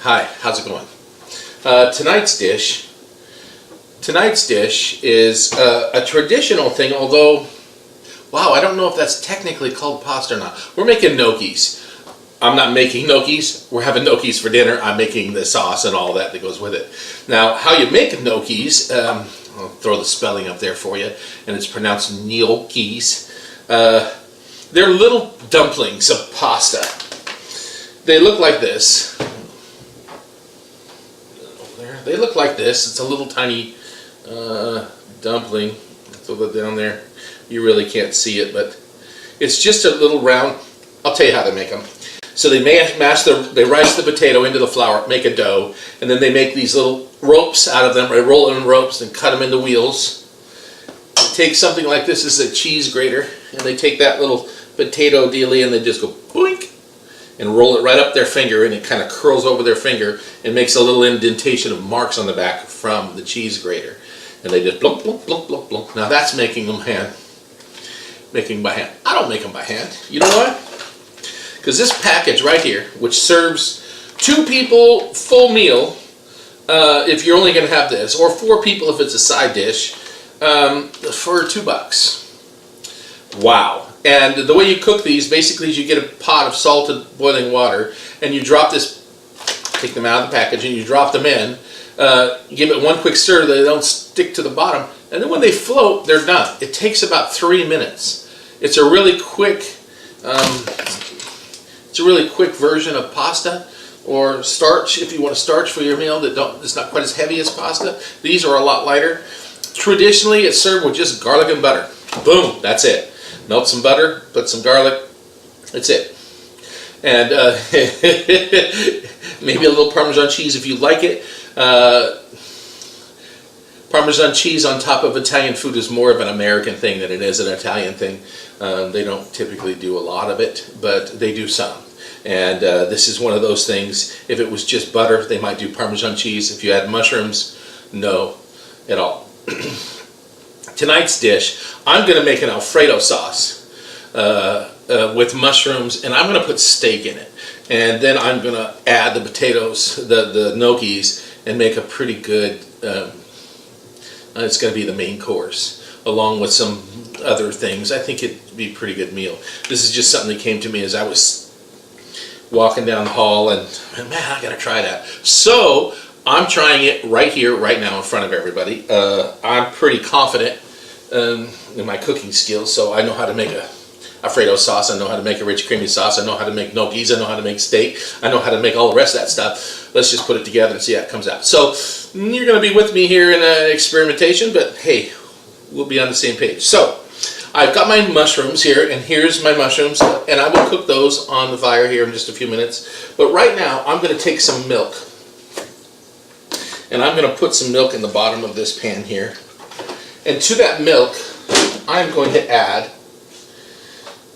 Hi, how's it going? Tonight's dish is a traditional thing, although, wow, I don't know if that's technically called pasta or not. We're making gnocchis. I'm not making gnocchis. We're having gnocchis for dinner. I'm making the sauce and all that goes with it. Now, how you make gnocchis, I'll throw the spelling up there for you, and it's pronounced gnocchis. They're little dumplings of pasta. They look like this. They look like this. It's a little tiny dumpling. Throw that down there. You really can't see it, but it's just a little round. I'll tell you how they make them. So they they rice the potato into the flour, make a dough, and then they make these little ropes out of them. They roll them in ropes and cut them into wheels. Take something like this as a cheese grater, and they take that little potato dealie and they just go boink and roll it right up their finger, and it kind of curls over their finger and makes a little indentation of marks on the back from the cheese grater. And they just blunk, blunk, blunk, blunk, blunk. Now that's making them by hand. I don't make them by hand. You know why? Because this package right here, which serves 2 people full meal, if you're only going to have this, or 4 people if it's a side dish, for $2. Wow. And the way you cook these basically is you get a pot of salted boiling water and you drop this, take them out of the package and you drop them in, give it one quick stir so they don't stick to the bottom, and then when they float, they're done. It takes about 3 minutes. It's a really quick version of pasta or starch if you want to starch for your meal it's not quite as heavy as pasta. These are a lot lighter. Traditionally, it's served with just garlic and butter. Boom, that's it. Melt some butter, put some garlic, that's it. And maybe a little Parmesan cheese if you like it. Parmesan cheese on top of Italian food is more of an American thing than it is an Italian thing. They don't typically do a lot of it, but they do some. And this is one of those things. If it was just butter, they might do Parmesan cheese. If you add mushrooms, no at all. Tonight's dish, I'm going to make an Alfredo sauce with mushrooms, and I'm going to put steak in it. And then I'm going to add the potatoes, the gnocchis, and make a pretty good, it's going to be the main course, along with some other things. I think it'd be a pretty good meal. This is just something that came to me as I was walking down the hall, and man, I got to try that. So I'm trying it right here, right now in front of everybody. I'm pretty confident in my cooking skills, so I know how to make a Alfredo sauce, I know how to make a rich creamy sauce, I know how to make gnocchis, I know how to make steak, I know how to make all the rest of that stuff. Let's just put it together and see how it comes out. So you're going to be with me here in an experimentation, but hey, we'll be on the same page. So I've got my mushrooms here, and here's my mushrooms, and I will cook those on the fire here in just a few minutes. But right now, I'm going to take some milk, and I'm going to put some milk in the bottom of this pan here. And to that milk, I'm going to add,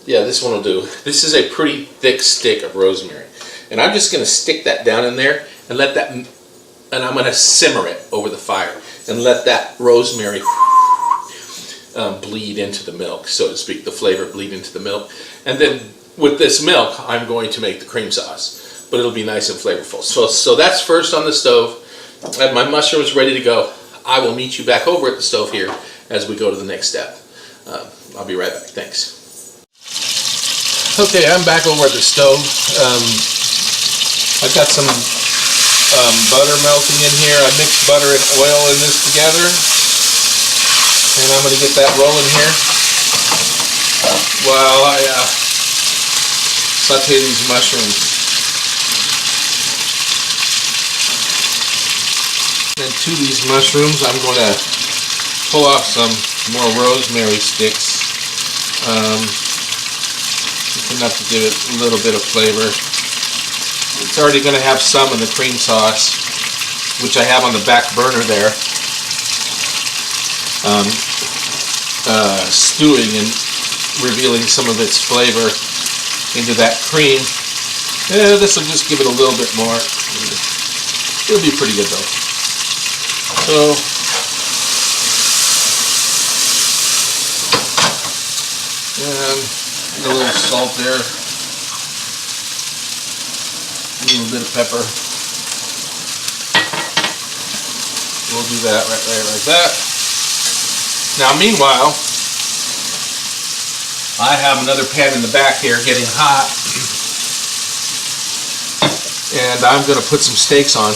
yeah, this one will do. This is a pretty thick stick of rosemary. And I'm just going to stick that down in there and let that, and I'm going to simmer it over the fire and let that rosemary bleed into the milk, so to speak, the flavor bleed into the milk. And then with this milk, I'm going to make the cream sauce, but it'll be nice and flavorful. So that's first on the stove. I have my mushrooms ready to go. I will meet you back over at the stove here as we go to the next step. I'll be right back. Thanks. Okay, I'm back over at the stove. I've got some butter melting in here. I mixed butter and oil in this together. And I'm going to get that rolling here while I saute these mushrooms. And to these mushrooms, I'm going to pull off some more rosemary sticks. Just enough to give it a little bit of flavor. It's already going to have some in the cream sauce, which I have on the back burner there, stewing and revealing some of its flavor into that cream. This will just give it a little bit more. It'll be pretty good though. So, and a little salt there, a little bit of pepper. We'll do that right there like that. Now meanwhile, I have another pan in the back here getting hot. And I'm going to put some steaks on.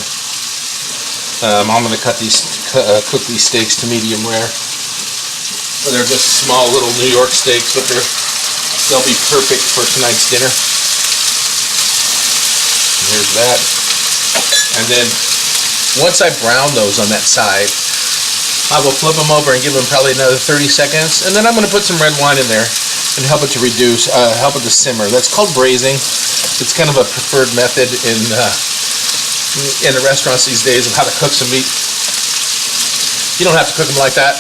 I'm going to cook these steaks to medium rare. They're just small little New York steaks, but they'll be perfect for tonight's dinner. There's that. And then once I brown those on that side, I will flip them over and give them probably another 30 seconds. And then I'm going to put some red wine in there and help it to reduce, help it to simmer. That's called braising. It's kind of a preferred method in the restaurants these days of how to cook some meat. You don't have to cook them like that.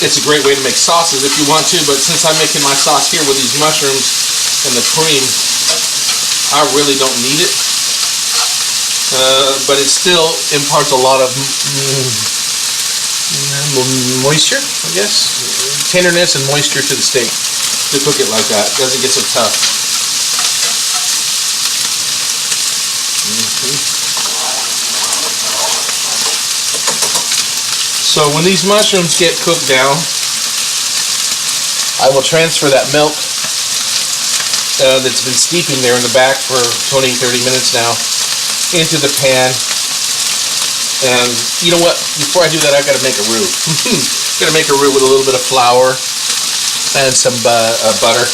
It's a great way to make sauces if you want to, but since I'm making my sauce here with these mushrooms and the cream, I really don't need it. But it still imparts a lot of moisture, I guess. Tenderness and moisture to the steak to cook it like that. It doesn't get so tough. So when these mushrooms get cooked down, I will transfer that milk that's been steeping there in the back for 20-30 minutes now into the pan. And you know what? Before I do that, I've got to make a roux. I'm going to make a roux with a little bit of flour and some butter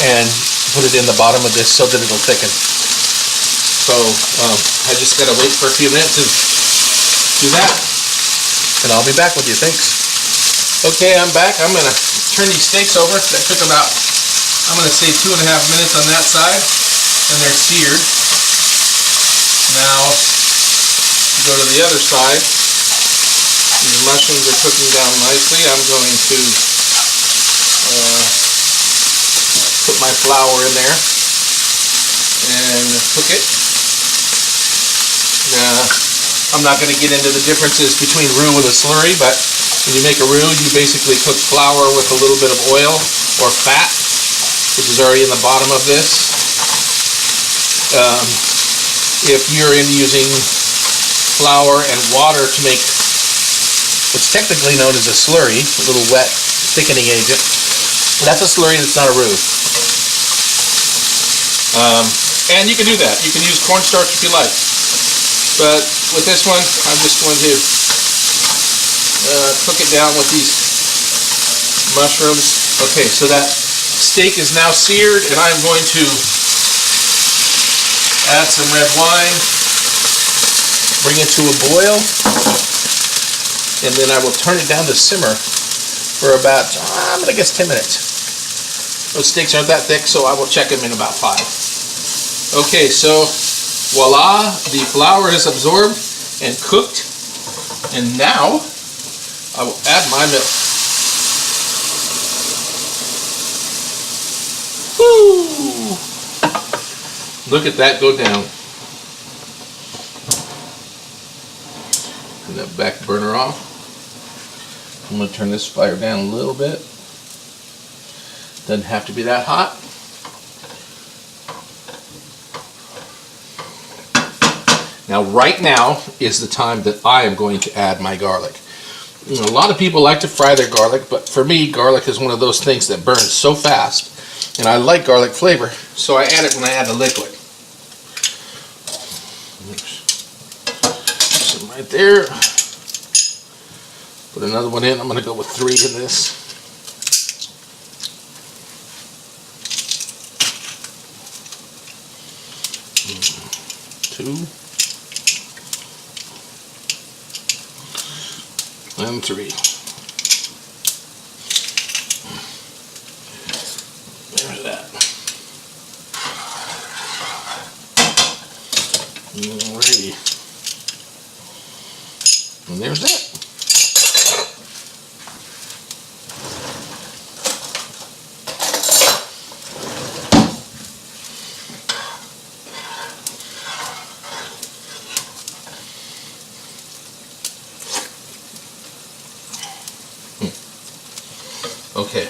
and put it in the bottom of this so that it'll thicken. So I just got to wait for a few minutes and do that. And I'll be back with you. Thanks. Okay, I'm back. I'm going to turn these steaks over. That took about, I'm going to say 2.5 minutes on that side, and they're seared. Now, go to the other side. These mushrooms are cooking down nicely. I'm going to put my flour in there and cook it. Now, I'm not going to get into the differences between roux and a slurry, but when you make a roux, you basically cook flour with a little bit of oil or fat, which is already in the bottom of this. If you're into using flour and water to make what's technically known as a slurry, a little wet thickening agent, that's a slurry, that's not a roux. And you can do that. You can use cornstarch if you like. But with this one, I'm just going to cook it down with these mushrooms. Okay, so that steak is now seared, and I'm going to add some red wine, bring it to a boil, and then I will turn it down to simmer for about, I'm going to guess 10 minutes. Those steaks aren't that thick, so I will check them in about 5. Okay, so voila, the flour is absorbed and cooked, and now I will add my milk. Woo! Look at that go down. Turn that back burner off. I'm going to turn this fire down a little bit. Doesn't have to be that hot. Now, right now is the time that I am going to add my garlic. You know, a lot of people like to fry their garlic, but for me, garlic is one of those things that burns so fast, and I like garlic flavor, so I add it when I add the liquid. Some right there. Put another one in. I'm going to go with 3 in this. Two. And 3. There's that. Alrighty. And there's that. Okay.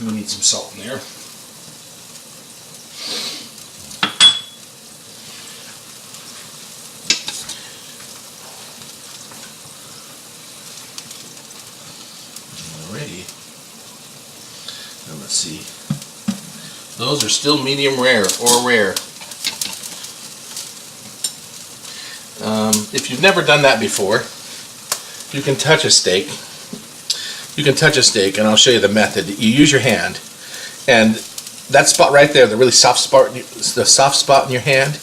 We need some salt in there. Let's see. Those are still medium rare or rare. If you've never done that before, you can touch a steak. You can touch a steak, and I'll show you the method. You use your hand, and that spot right there, the really soft spot, the soft spot in your hand,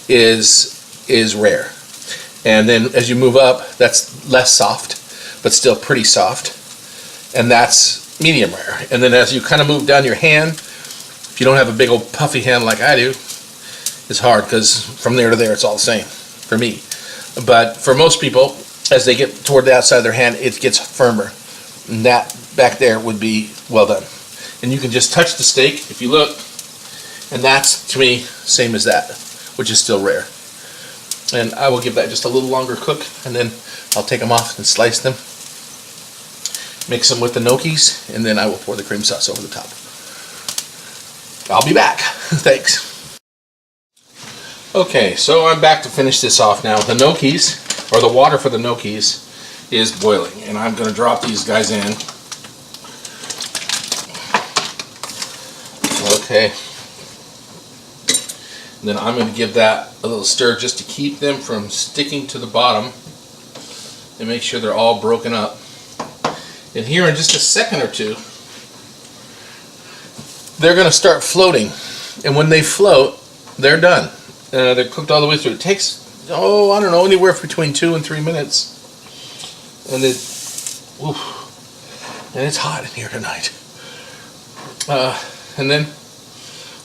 is rare. And then as you move up, that's less soft, but still pretty soft, and that's medium rare. And then as you kind of move down your hand, if you don't have a big old puffy hand like I do, it's hard because from there to there it's all the same for me. But for most people, as they get toward the outside of their hand, it gets firmer. And that back there would be well done. And you can just touch the steak if you look, and that's, to me, same as that, which is still rare. And I will give that just a little longer cook, and then I'll take them off and slice them, mix them with the gnocchis, and then I will pour the cream sauce over the top. I'll be back. Thanks. Okay, so I'm back to finish this off now. The gnocchis, or the water for the gnocchis, is boiling, and I'm going to drop these guys in. Okay. And then I'm going to give that a little stir just to keep them from sticking to the bottom and make sure they're all broken up. And here in just a second or two, they're going to start floating. And when they float, they're done. They're cooked all the way through. It takes, I don't know, anywhere between 2 and 3 minutes. And it's hot in here tonight. And then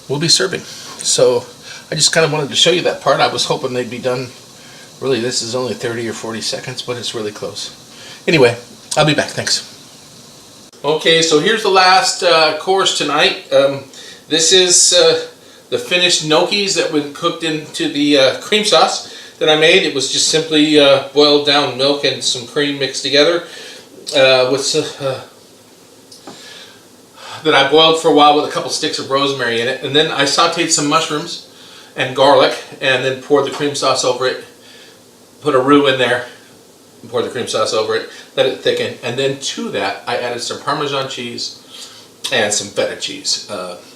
we'll be serving. So I just kind of wanted to show you that part. I was hoping they'd be done. Really, this is only 30 or 40 seconds, but it's really close. Anyway, I'll be back. Thanks. Okay, so here's the last course tonight. This is the finished gnocchis that were cooked into the cream sauce that I made. It was just simply boiled down milk and some cream mixed together with some, that I boiled for a while with a couple sticks of rosemary in it, and then I sauteed some mushrooms and garlic, and then poured the cream sauce over it, put a roux in there, and poured the cream sauce over it, let it thicken, and then to that I added some Parmesan cheese and some feta cheese,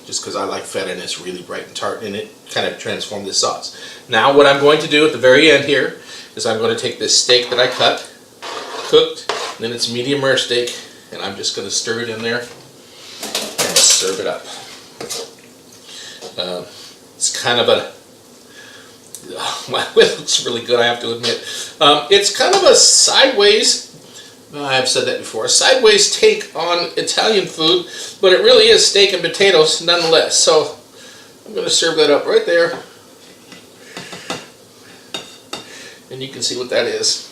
just because I like feta and it's really bright and tart, and it kind of transformed the sauce. Now what I'm going to do at the very end here is I'm going to take this steak that I cut, cooked, and then it's medium rare steak, and I'm just going to stir it in there and serve it up. It's kind of a, wow, it looks really good, I have to admit. It's kind of a sideways, I've said that before, a sideways take on Italian food, but it really is steak and potatoes nonetheless. So I'm going to serve that up right there, and you can see what that is.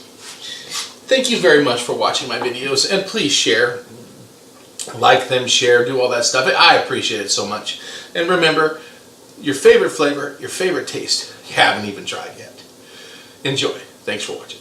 Thank you very much for watching my videos, and please share, like them, share, do all that stuff. I appreciate it so much. And remember, your favorite flavor, your favorite taste, you haven't even tried yet. Enjoy. Thanks for watching.